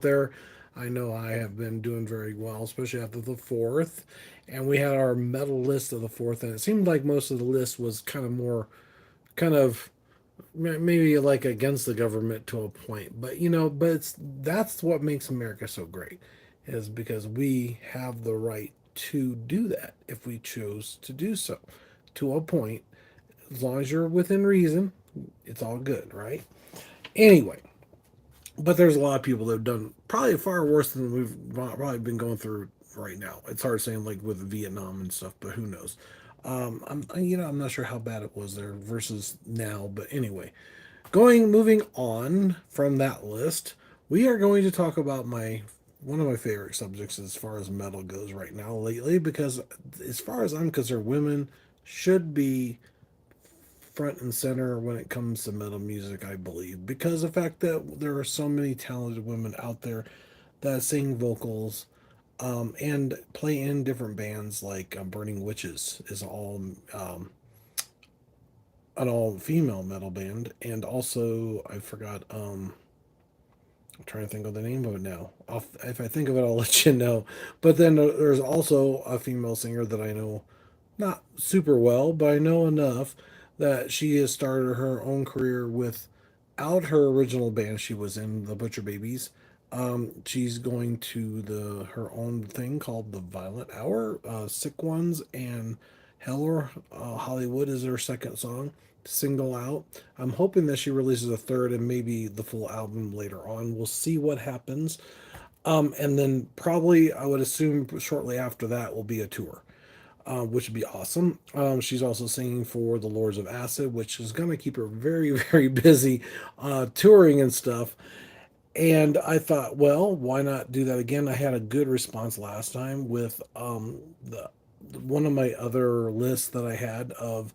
there. I know I have been doing very well, especially after the fourth. And we had our medal list of the fourth, and it seemed like most of the list was kind of more, kind of maybe like against the government to a point. But but that's what makes America so great, is because we have the right to do that if we choose to do so, to a point. As long as you're within reason, it's all good, right? Anyway, but there's a lot of people that have done probably far worse than we've probably been going through right now. It's hard saying like with Vietnam and stuff, but who knows? I'm not sure how bad it was there versus now, but anyway, moving on from that list, we are going to talk about my one of my favorite subjects as far as metal goes right now lately, because as far as I'm concerned, women should be front and center when it comes to metal music, I believe, because the fact that there are so many talented women out there that sing vocals, and play in different bands like Burning Witches is an all female metal band, and also I forgot. I'm trying to think of the name of it now. If I think of it, I'll let you know. But then there's also a female singer that I know not super well, but I know enough that she has started her own career without her original band she was in, the Butcher Babies. She's going to the her own thing called the Violent Hour. Sick Ones and Hell or Hollywood is her second song single out. I'm hoping that she releases a third and maybe the full album later on. We'll see what happens. And then probably I would assume shortly after that will be a tour, which would be awesome. She's also singing for the Lords of Acid, which is going to keep her very, very busy touring and stuff. And I thought, well, why not do that again? I had a good response last time with the one of my other lists that I had of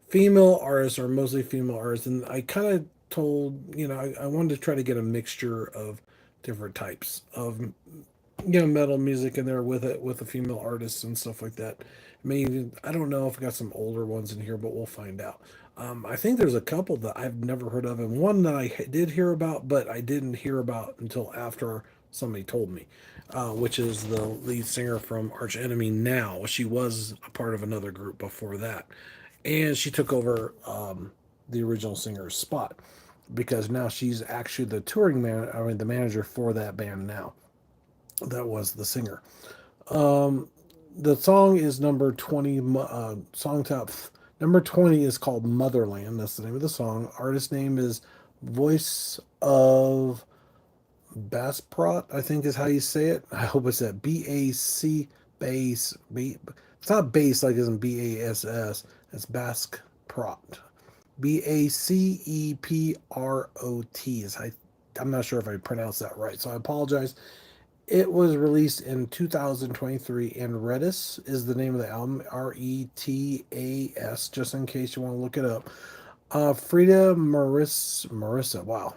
female artists, or mostly female artists, and I kind of told I wanted to try to get a mixture of different types of metal music in there with it, with the female artists and stuff like that. Maybe I don't know if I got some older ones in here, but we'll find out. I think there's a couple that I've never heard of, and one that I did hear about, but I didn't hear about until after somebody told me, which is the lead singer from Arch Enemy. Now she was a part of another group before that, and she took over the original singer's spot because now she's actually the touring man. I mean, the manager for that band now. That was the singer. The song is number 20. Song top number 20 is called Motherland. That's the name of the song. Artist name is Voice of Basprot, I think is how you say it. I hope it's that BAC bass. It's not bass like it's in BASS. It's Basque Prot. BACEPROT is I'm not sure if I pronounced that right, so I apologize. It was released in 2023, and Redis is the name of the album. Retas, just in case you want to look it up. Frida Marissa, wow.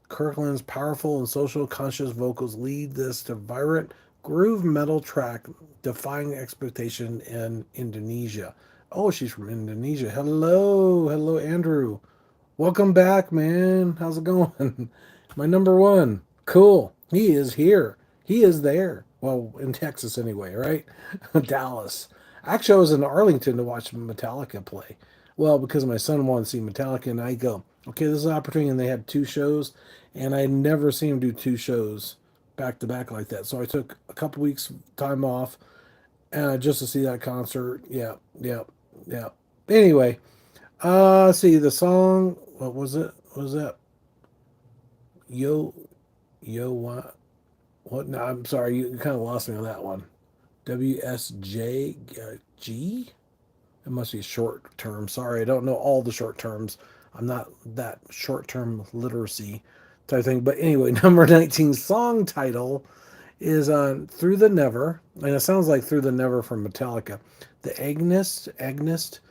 Kirkland's powerful and social conscious vocals lead this to vibrant groove metal track defying expectation in Indonesia. Oh, she's from Indonesia. Hello, Andrew. Welcome back, man. How's it going? My number one. Cool. He is here. He is there. Well, in Texas anyway, right? Dallas. Actually, I was in Arlington to watch Metallica play. Well, because my son wanted to see Metallica, and I go, okay, this is an opportunity. And they had two shows, and I had never seen him do two shows back to back like that. So I took a couple weeks time off just to see that concert. Yeah, yeah, yeah. Anyway, see the song. What was it? What was that? Yo, what? What? No, I'm sorry. You kind of lost me on that one. WSJ G. It must be short term. Sorry, I don't know all the short terms. I'm not that short term literacy type thing. But anyway, number 19 song title is Through the Never. And it sounds like Through the Never from Metallica. The Agonist, Agonist.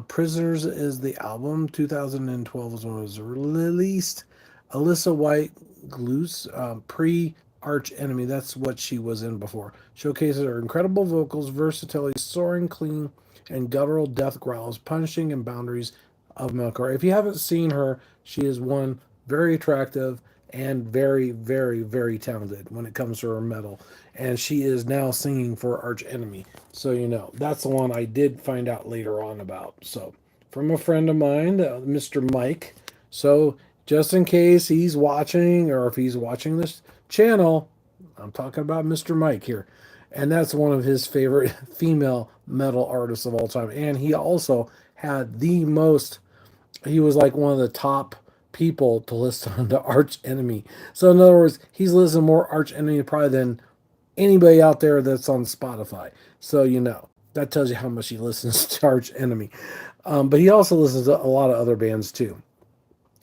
Prisoners is the album. 2012 is when it was released. Alyssa White, Gloose, pre Arch Enemy. That's what she was in before. Showcases her incredible vocals, versatility, soaring, clean, and guttural death growls, punishing and boundaries of metalcore. If you haven't seen her, She is one very attractive and very, very, very talented when it comes to her metal. And she is now singing for Arch Enemy. So, that's the one I did find out later on about. So, from a friend of mine, Mr. Mike. So, just in case he's watching or if he's watching this channel, I'm talking about Mr. Mike here. And that's one of his favorite female metal artists of all time. And he also had he was like one of the top people to listen on the Arch Enemy. So, in other words, he's listened more Arch Enemy probably than anybody out there that's on Spotify. So, that tells you how much he listens to Arch Enemy. But he also listens to a lot of other bands too.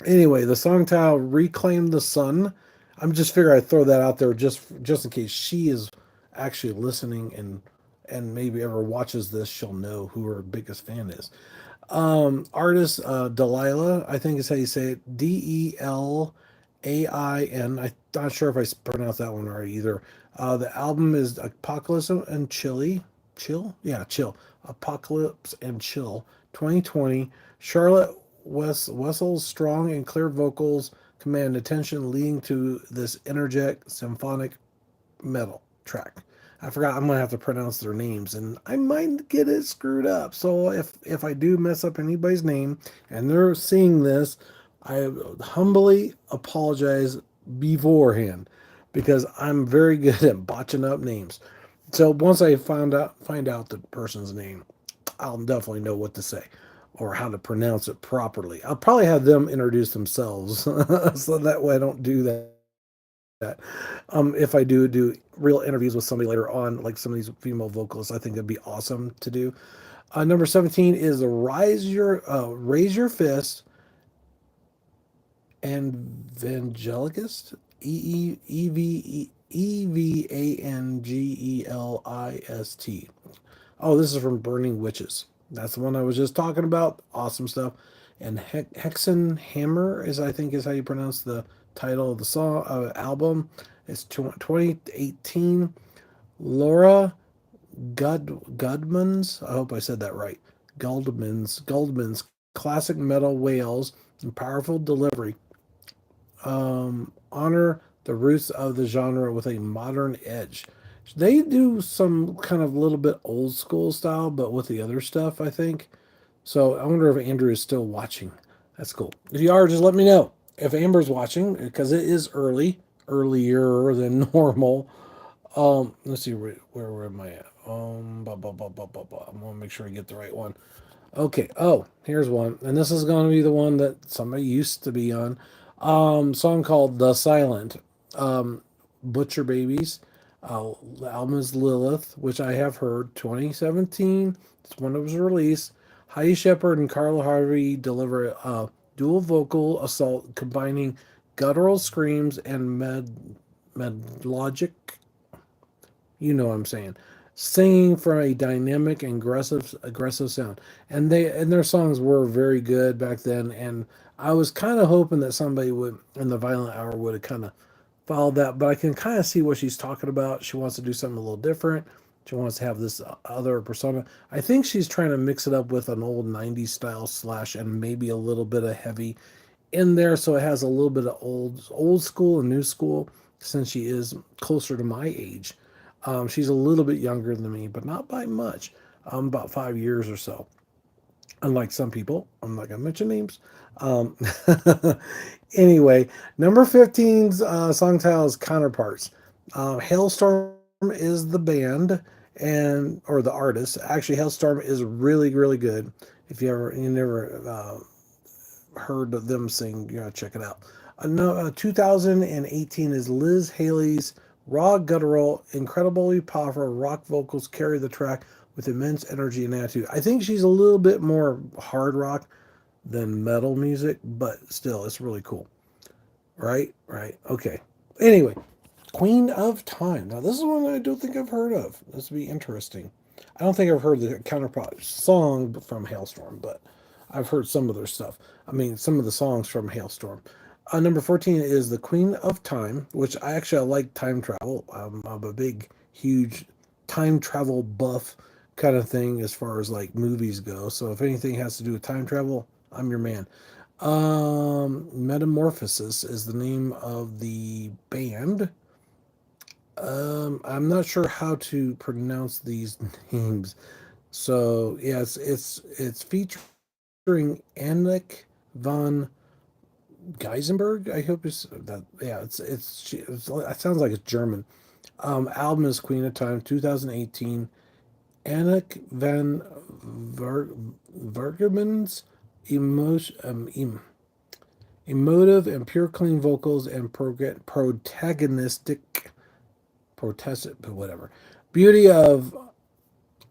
Anyway, the song title "Reclaim the Sun." I'm just figuring I'd throw that out there just in case she is actually listening and maybe ever watches this, she'll know who her biggest fan is. Artist Delilah, I think is how you say it. Delain. I'm not sure if I pronounced that one right either. The album is Apocalypse and Chili. Chill? Yeah, Chill. Apocalypse and Chill. 2020. Charlotte Wessel's strong and clear vocals command attention, leading to this energetic symphonic metal track. I forgot I'm gonna have to pronounce their names, and I might get it screwed up. So if I do mess up anybody's name and they're seeing this, I humbly apologize beforehand because I'm very good at botching up names. So once I find out the person's name, I'll definitely know what to say or how to pronounce it properly. I'll probably have them introduce themselves so that way I don't do that. If I do real interviews with somebody later on, like some of these female vocalists, I think it'd be awesome to do. Number 17 is Raise Your Fist and Evangelist. Evangelist. Oh, this is from Burning Witches. That's the one I was just talking about. Awesome stuff. And Hexen Hammer I think is how you pronounce the title of the song album. It's 2018. Laura Gudman's. I hope I said that right. Goldman's classic metal wails and powerful delivery honor the roots of the genre with a modern edge. They do some kind of little bit old school style, but with the other stuff, I think. So I wonder if Andrew is still watching. That's cool. If you are, just let me know. If Amber's watching, because it is earlier than normal. Let's see where am I at? I'm gonna make sure I get the right one. Okay. Oh, here's one, and this is going to be the one that somebody used to be on. Song called "The Silent." Butcher Babies. The album is Lilith, which I have heard. 2017. It's when it was released. Heidi Shepard and Carla Harvey deliver a dual vocal assault combining guttural screams and melodic, what I'm saying, singing from a dynamic and aggressive sound. And their songs were very good back then. And I was kind of hoping that somebody would in the Violent Hour would have kind of followed that, but I can kind of see what she's talking about. She wants to do something a little different. She wants to have this other persona. I think she's trying to mix it up with an old 90s style slash and maybe a little bit of heavy in there, so it has a little bit of old school and new school since she is closer to my age. She's a little bit younger than me, but not by much. About 5 years or so. Unlike some people, I'm not going to mention names. Um, anyway, number 15's song title is Counterparts. Hailstorm is the band or the artist. Actually, Hailstorm is really, really good. If you never heard of them sing, you gotta check it out. 2018 is Liz Haley's raw guttural, incredibly powerful rock vocals carry the track with immense energy and attitude. I think she's a little bit more hard rock than metal music, but still, it's really cool. Right? Okay. Anyway, Queen of Time. Now, this is one I don't think I've heard of. This will be interesting. I don't think I've heard the Counterpart song from Hailstorm, but I've heard some of their stuff. I mean, some of the songs from Hailstorm. Number 14 is The Queen of Time, which I like time travel. I'm a big, huge time travel buff kind of thing as far as like movies go. So if anything has to do with time travel, I'm your man. Metamorphosis is the name of the band. I'm not sure how to pronounce these names. So yeah, it's featuring Anik von Geisenberg. I hope it's that. Yeah, it sounds like it's German. Album is Queen of Time, 2018. Anik van Ver, Vergemans emotion, emotive and pure clean vocals and protagonistic protest whatever beauty of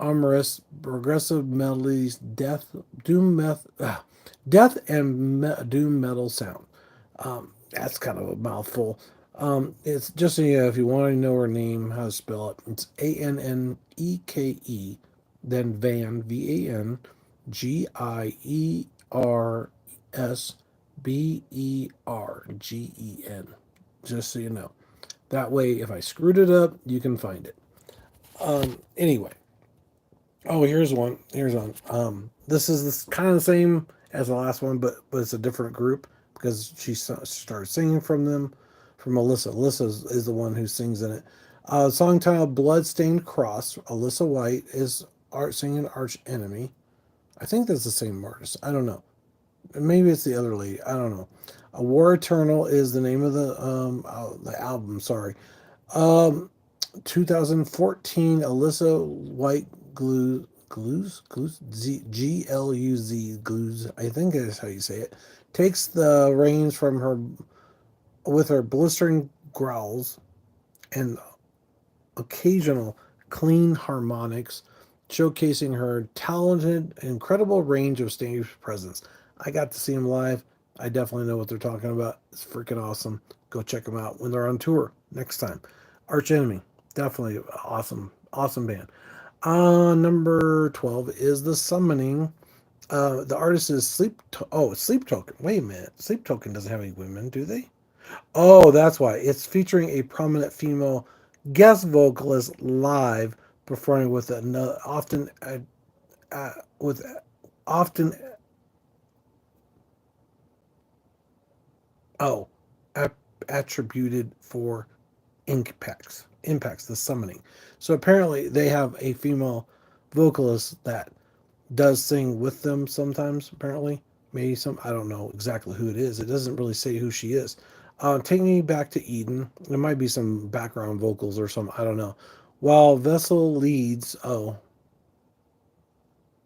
amorous progressive melodies, death and doom metal sound. That's kind of a mouthful. It's just so you know, if you want to know her name, how to spell it, it's Anneke, then Van Girsbergen. Just so you know. That way, if I screwed it up, you can find it. Anyway, oh, here's one. Here's one. This is this kind of the same as the last one, but it's a different group because she started singing from them, from Alyssa. Alyssa is the one who sings in it. Song titled "Bloodstained Cross." Alyssa White is art singing "Arch Enemy." I think that's the same artist. I don't know. Maybe it's the other lady. I don't know. A War Eternal is the name of the album. Sorry. Um, 2014, Alyssa White Gluz, I think is how you say it, takes the reins from her with her blistering growls and occasional clean harmonics, showcasing her talented, incredible range of stage presence. I got to see them live. I definitely know what they're talking about. It's freaking awesome. Go check them out when they're on tour next time. Arch Enemy, definitely awesome, awesome band. Number 12 is The Summoning. The artist is Sleep Token. Wait a minute. Sleep Token doesn't have any women, do they? Oh, that's why. It's featuring a prominent female guest vocalist live performing with another with often oh attributed for impacts the summoning. So apparently they have a female vocalist that does sing with them sometimes. Apparently, maybe some. I don't know exactly who it is. It doesn't really say who she is. Take me back to Eden. There might be some background vocals or some. I don't know. While Vessel leads. Oh,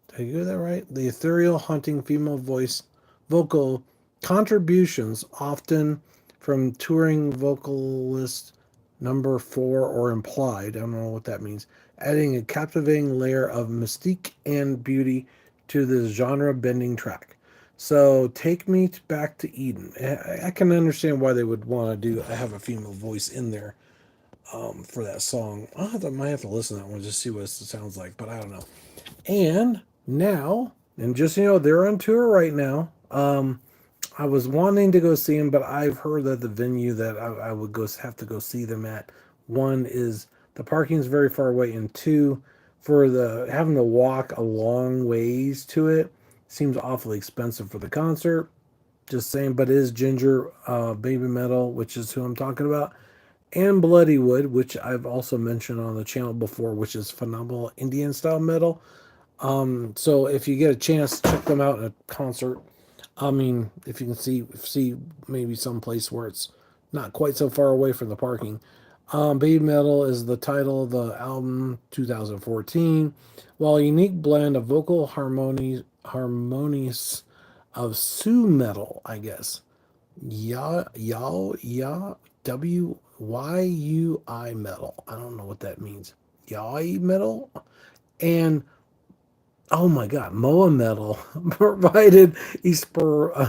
did I get that right? The ethereal hunting female voice vocal contributions, often from touring vocalist number four or implied. I don't know what that means. Adding a captivating layer of mystique and beauty to this genre bending track. So take me back to Eden. I can understand why they would want to do have a female voice in there for that song. Might have to listen to that one just to see what it sounds like, but I don't know. And now, and just so you know, they're on tour right now. I was wanting to go see them, but I've heard that the venue that I would go have to go see them at, one is the parking is very far away, and two, for the having to walk a long ways to it seems awfully expensive for the concert. Just saying, but it is Ginger Baby Metal, which is who I'm talking about, and Bloodywood, which I've also mentioned on the channel before, which is phenomenal Indian style metal. So if you get a chance, check them out in a concert. I mean, if you can see maybe some place where it's not quite so far away from the parking. Baby Metal is the title of the album, 2014. While a unique blend of vocal harmonies of Sue metal, I guess. Yeah, Wyui metal. I don't know what that means. Yai metal and oh my God, Moa Metal provided a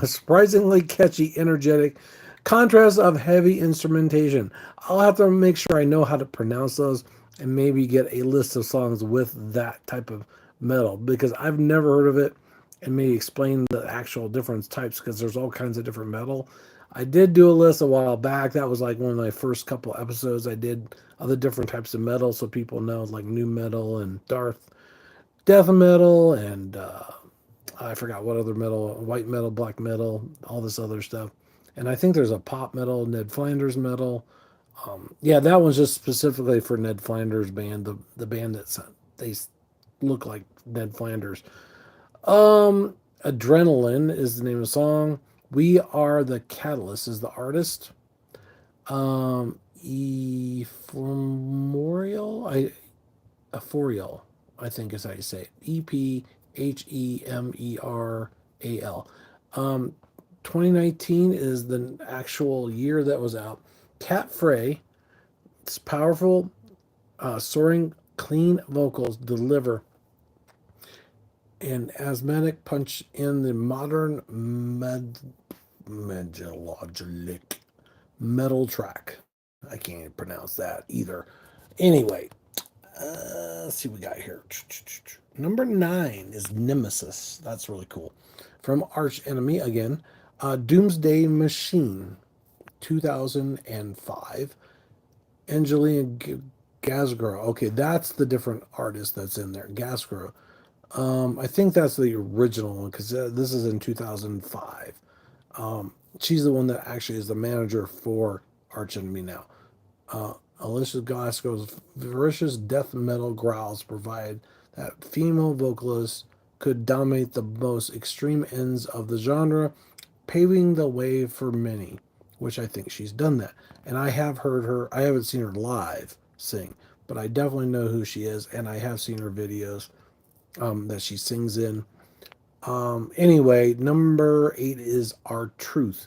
surprisingly catchy, energetic contrast of heavy instrumentation. I'll have to make sure I know how to pronounce those and maybe get a list of songs with that type of metal because I've never heard of it and maybe explain the actual different types because there's all kinds of different metal. I did do a list a while back. That was like one of my first couple episodes I did of the different types of metal so people know like new metal and death metal and I forgot what other metal, white metal, black metal, all this other stuff. And I think there's a pop metal, Ned Flanders metal. Yeah, that one's just specifically for Ned Flanders band, the band that's they look like Ned Flanders. Adrenaline is the name of the song. We Are the Catalyst is the artist. Ephemeral, ethereal, I think is how you say it. Ephemeral. 2019 is the actual year that was out. Cat Frey, it's powerful, soaring, clean vocals deliver an asthmatic punch in the modern metallogic metal track. I can't pronounce that either. Anyway, let's see what we got here. Number 9 is Nemesis. That's really cool. From Arch Enemy again. Doomsday Machine, 2005. Angelina Gasgro. Okay, that's the different artist that's in there. Gasgro. I think that's the original one because this is in 2005. She's the one that actually is the manager for Arch Enemy now. Alicia Glasgow's ferocious death metal growls provide that female vocalists could dominate the most extreme ends of the genre, paving the way for many, which I think she's done that. And I have heard her, I haven't seen her live sing, but I definitely know who she is, and I have seen her videos that she sings in. Anyway, number 8 is Our Truth.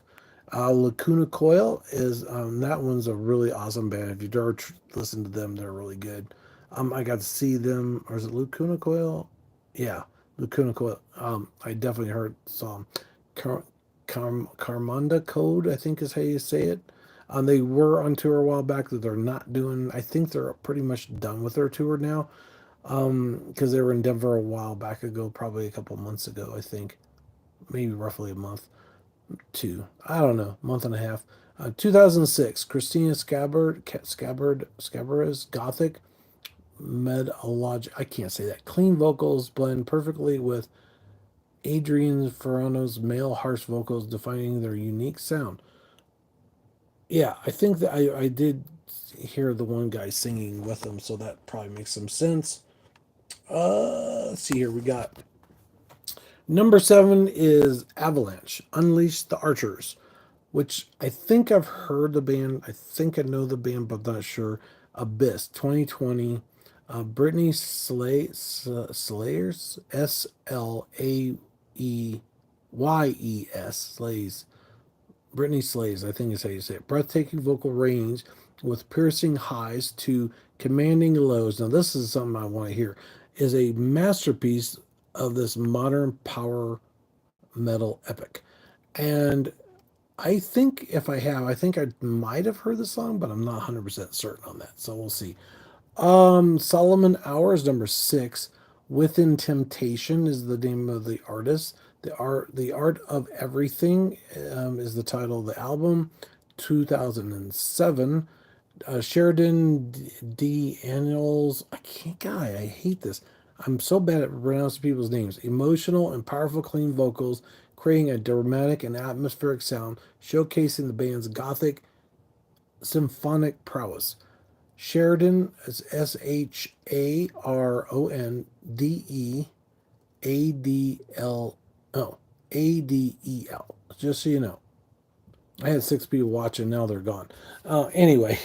Lacuna Coil is that one's a really awesome band. If you ever listen to them, they're really good. I got to see them, or is it Lacuna Coil? Yeah, Lacuna Coil. I definitely saw them. Carmanda Code, I think is how you say it. They were on tour a while back that they're not doing. I think they're pretty much done with their tour now. Because they were in Denver a while back ago, probably a couple months ago, I think, maybe roughly a month, two, I don't know, month and a half. 2006, Christina Scabbard's Gothic Metalogic. I can't say that. Clean vocals blend perfectly with Adrian Ferrano's male harsh vocals, defining their unique sound. Yeah, I think that I did hear the one guy singing with them, so that probably makes some sense. Let's see here. We got number 7 is Avalanche, Unleash the Archers, which I think I've heard the band. I think I know the band, but not sure. Abyss, 2020. Brittany Slayers, Slayes, Slays. Brittany Slays, I think is how you say it. Breathtaking vocal range with piercing highs to commanding lows. Now, this is something I want to hear. Is a masterpiece of this modern power metal epic. And I think if I think I might have heard the song, but I'm not 100% certain on that. So we'll see. Solomon Hours, number 6. Within Temptation is the name of the artist. The Art of Everything is the title of the album. 2007. Sheridan D. Annuals. I can't, guy, I hate this. I'm so bad at pronouncing people's names. Emotional and powerful, clean vocals, creating a dramatic and atmospheric sound, showcasing the band's gothic symphonic prowess. Sheridan is SHARONDEADL. Oh, ADEL. Just so you know. I had 6 people watching, now they're gone. Anyway,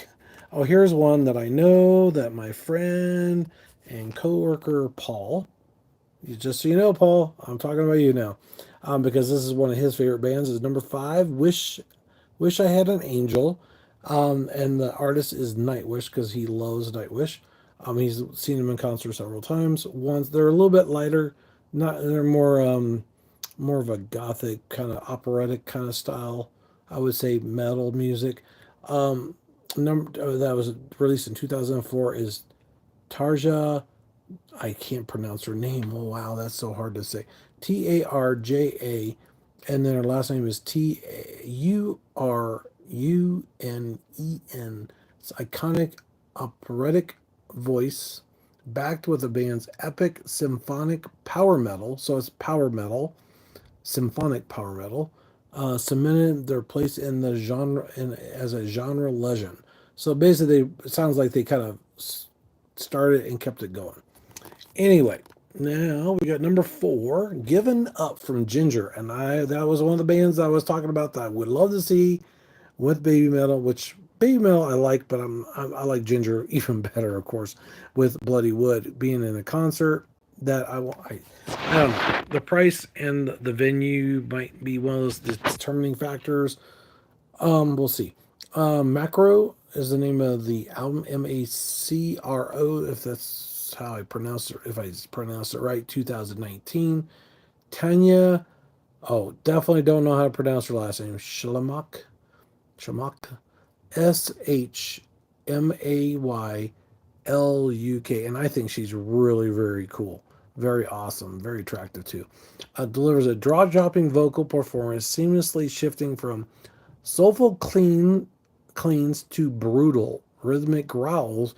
oh, here's one that I know that my friend and coworker Paul, just so you know, Paul, I'm talking about you now, because this is one of his favorite bands. Is number 5, Wish I Had an Angel, and the artist is Nightwish because he loves Nightwish. He's seen them in concert several times. Once they're a little bit lighter, not they're more of a gothic kind of operatic kind of style. I would say metal music. Number that was released in 2004 is Tarja. I can't pronounce her name. Oh wow, that's so hard to say. Tarja, and then her last name is Turunen. It's iconic operatic voice, backed with the band's epic symphonic power metal. So it's power metal, symphonic power metal, cemented their place in the genre as a genre legend. So basically, it sounds like they kind of started and kept it going. Anyway, now we got number 4, Given Up from Ginger, and I that was one of the bands I was talking about that I would love to see with Baby Metal, which Baby Metal I like, but I like Ginger even better, of course, with Bloody Wood being in a concert that I don't know. The price and the venue might be one of those determining factors. We'll see. Macro is the name of the album. Macro, if that's how I pronounce it, if I pronounce it right. 2019. Tanya. Oh, definitely don't know how to pronounce her last name. Shamak. SHMAYLUK, and I think she's really, very cool, very awesome, very attractive too. Delivers a jaw-dropping vocal performance, seamlessly shifting from soulful cleans to brutal rhythmic growls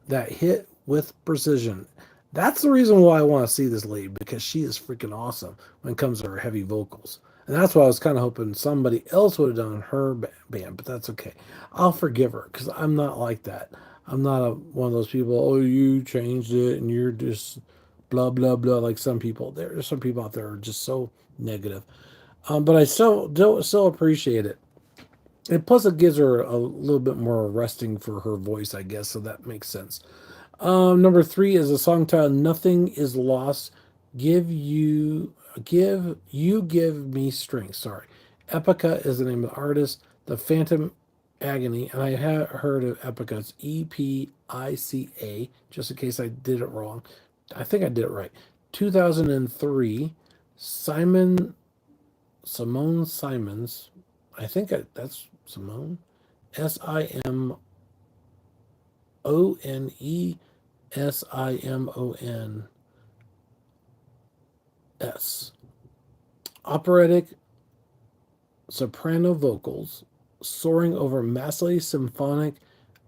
that hit with precision. That's the reason why I want to see this lady, because she is freaking awesome when it comes to her heavy vocals. And that's why I was kind of hoping somebody else would have done her band, but that's okay. I'll forgive her because I'm not like that. I'm not one of those people, oh, you changed it and you're just blah, blah, blah, like some people. There are some people out there who are just so negative. But I still appreciate it. And plus, it gives her a little bit more resting for her voice, I guess, so that makes sense. Number 3 is a song titled "Nothing Is Lost." Give me strength. Sorry, Epica is the name of the artist. The Phantom Agony, and I have heard of Epica. It's EPICA. Just in case I did it wrong, I think I did it right. 2003. Simone Simons. That's Simone. SIMONESIMONS. Operatic soprano vocals, soaring over massively symphonic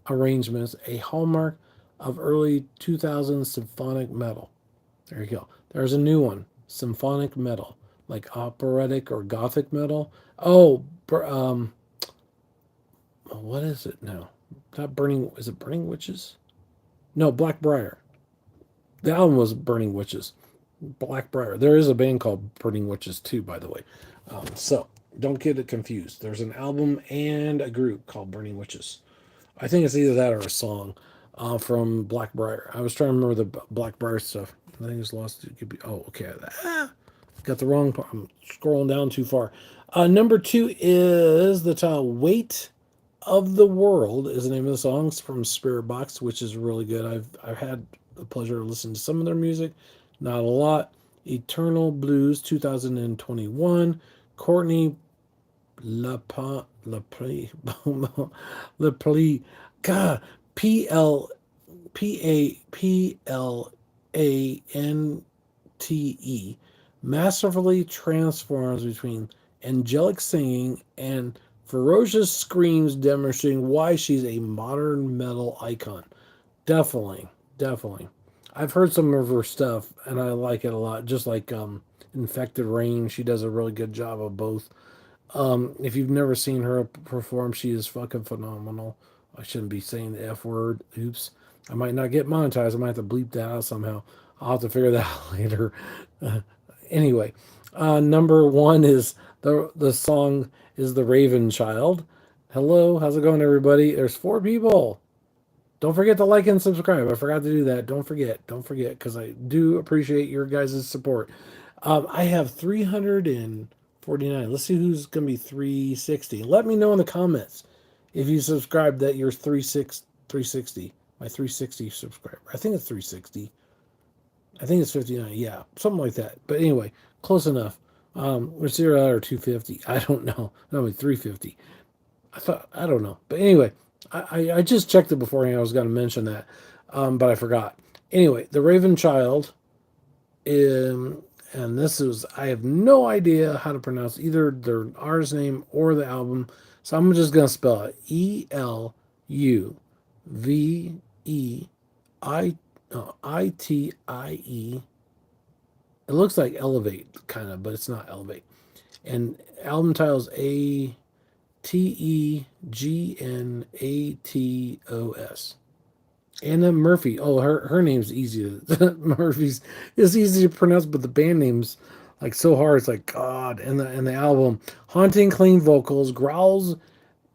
arrangements, a hallmark of early 2000s symphonic metal. There you go. There's a new one, symphonic metal, like operatic or gothic metal. Oh, what is it now? Not Burning. Is it Burning Witches? No, Blackbriar. The album was Burning Witches. Blackbriar. There is a band called Burning Witches too, by the way. So don't get it confused. There's an album and a group called Burning Witches. I think it's either that or a song from Blackbriar. I was trying to remember the Blackbriar stuff. I think it's lost. It could be. Oh, okay. Got the wrong part. I'm scrolling down too far. Number 2 is the title "Weight of the World" is the name of the song. It's from Spirit Box, which is really good. I've had the pleasure of listening to some of their music, not a lot. Eternal Blues 2021. Courtney LaPlante, God, PLAPLANTE, masterfully transforms between angelic singing and ferocious screams, demonstrating why she's a modern metal icon. Definitely. I've heard some of her stuff and I like it a lot. Just like Infected Rain, she does a really good job of both. If you've never seen her perform, she is fucking phenomenal. I shouldn't be saying the F word. Oops. I might not get monetized. I might have to bleep that out somehow. I'll have to figure that out later. Anyway, number 1 is the song is The Raven Child. Hello, how's it going, everybody? There's 4 people. Don't forget to like and subscribe. I forgot to do that. Don't forget, because I do appreciate your guys' support. I have 349. Let's see who's going to be 360. Let me know in the comments if you subscribe that you're 360. My 360 subscriber. I think it's 360. I think it's 59. Yeah, something like that. But anyway, close enough. It's either that or 250. I don't know. No, 350. I don't know. But anyway, I just checked it beforehand. I was going to mention that, but I forgot. Anyway, The Raven Child, and this is, I have no idea how to pronounce either their artist name or the album, so I'm just going to spell it ELUVEINCHE. ITIE. It looks like Elevate, kind of, but it's not Elevate. And album title's ATEGNATOS. Anna Murphy. Oh, her name's easy. Murphy's is easy to pronounce, but the band name's like so hard. It's like God. And the album, haunting clean vocals, growls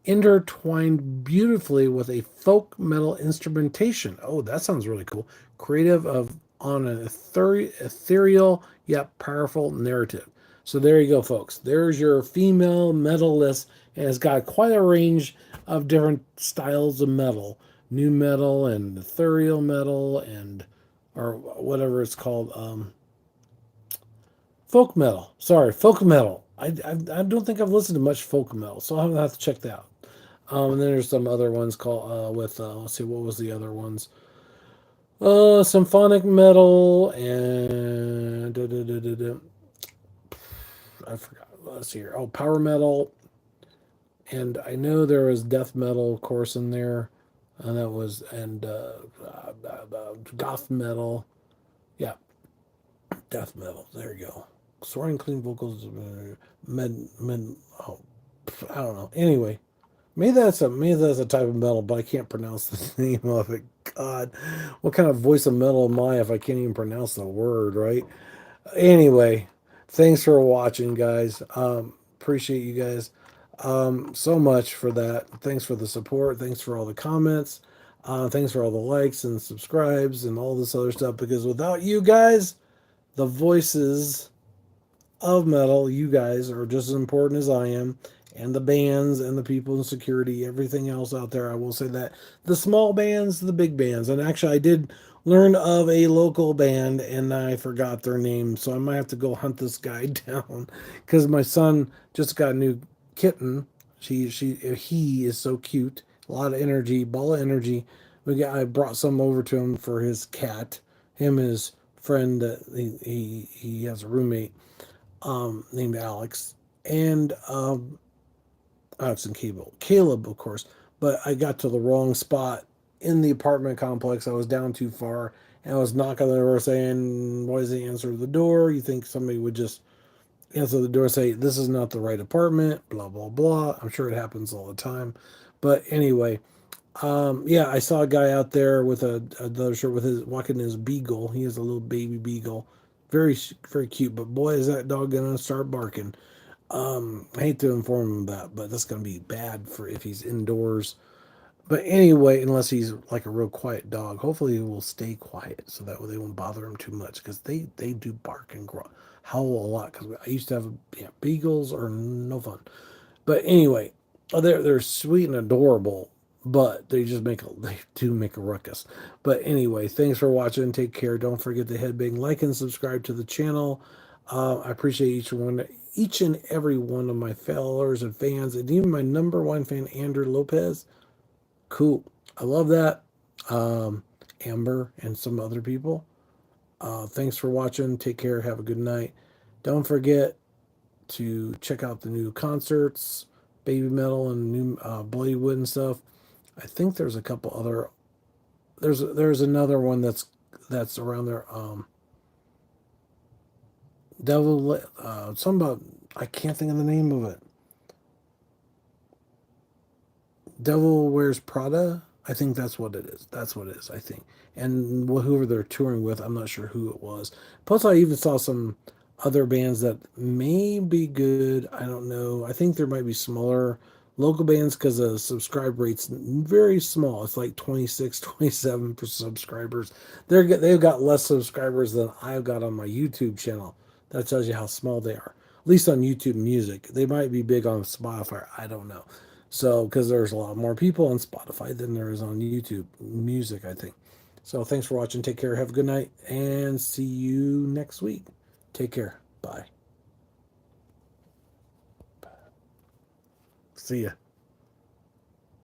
intertwined beautifully with a folk metal instrumentation. Oh, that sounds really cool. Creative of on an ethereal yet powerful narrative. So there you go, folks. There's your female metal list, and it's got quite a range of different styles of metal, new metal and ethereal metal, and or whatever it's called, folk metal. Sorry, folk metal. I don't think I've listened to much folk metal, so I'm gonna have to check that out. And then there's some other ones called with let's see, what was the other ones? Symphonic metal and I forgot. Let's see here. Oh, power metal, and I know there was death metal, of course, in there, and that was goth metal. Yeah, death metal. There you go. Soaring clean vocals. Oh, I don't know. Anyway, maybe that's a type of metal, but I can't pronounce the name of it. God, what kind of voice of metal am I if I can't even pronounce the word, right? Anyway, thanks for watching, guys. Appreciate you guys so much for that. Thanks for the support. Thanks for all the comments. Thanks for all the likes and subscribes and all this other stuff. Because without you guys, the voices of metal, you guys are just as important as I am, and the bands and the people in security, everything else out there. I will say that the small bands, the big bands, and actually, I did learn of a local band and I forgot their name, so I might have to go hunt this guy down because my son just got a new kitten. He is so cute, a lot of energy, ball of energy. I brought some over to him for his cat. Him and his friend that he has a roommate named Alex, and Alex and Caleb, of course. But I got to the wrong spot in the apartment complex. I was down too far, and I was knocking on the door saying, "Why does he answer the door?" You think somebody would just answer the door and say, "This is not the right apartment." Blah blah blah. I'm sure it happens all the time, but anyway. Yeah, I saw a guy out there with another shirt with his walking his beagle. He has a little baby beagle, very cute. But boy, is that dog gonna start barking. I hate to inform him of that, but that's gonna be bad for if he's indoors. But anyway, unless he's like a real quiet dog, hopefully he will stay quiet so that way they won't bother him too much because they do bark and howl a lot. Because I used to have beagles are no fun. But anyway, they're sweet and adorable, but they do make a ruckus. But anyway, thanks for watching. Take care. Don't forget to headbang, like, and subscribe to the channel. I appreciate each and every one of my followers and fans, and even my number one fan, Andrew Lopez. Cool. I love that. Amber and some other people. Thanks for watching. Take care. Have a good night. Don't forget to check out the new concerts, Baby Metal and new Bloodywood and stuff. I think there's a couple other. There's another one that's around there. Devil. Some about I can't think of the name of it. Devil Wears Prada. I think that's what it is. That's what it is. I think. And whoever they're touring with, I'm not sure who it was. Plus, I even saw some other bands that may be good. I don't know. I think there might be smaller local bands because the subscribe rate's very small. It's like 26, 27 per subscribers. They've got less subscribers than I've got on my YouTube channel. That tells you how small they are. At least on YouTube Music. They might be big on Spotify. I don't know. So, because there's a lot more people on Spotify than there is on YouTube Music, I think. So, thanks for watching. Take care. Have a good night. And see you next week. Take care. Bye. See ya.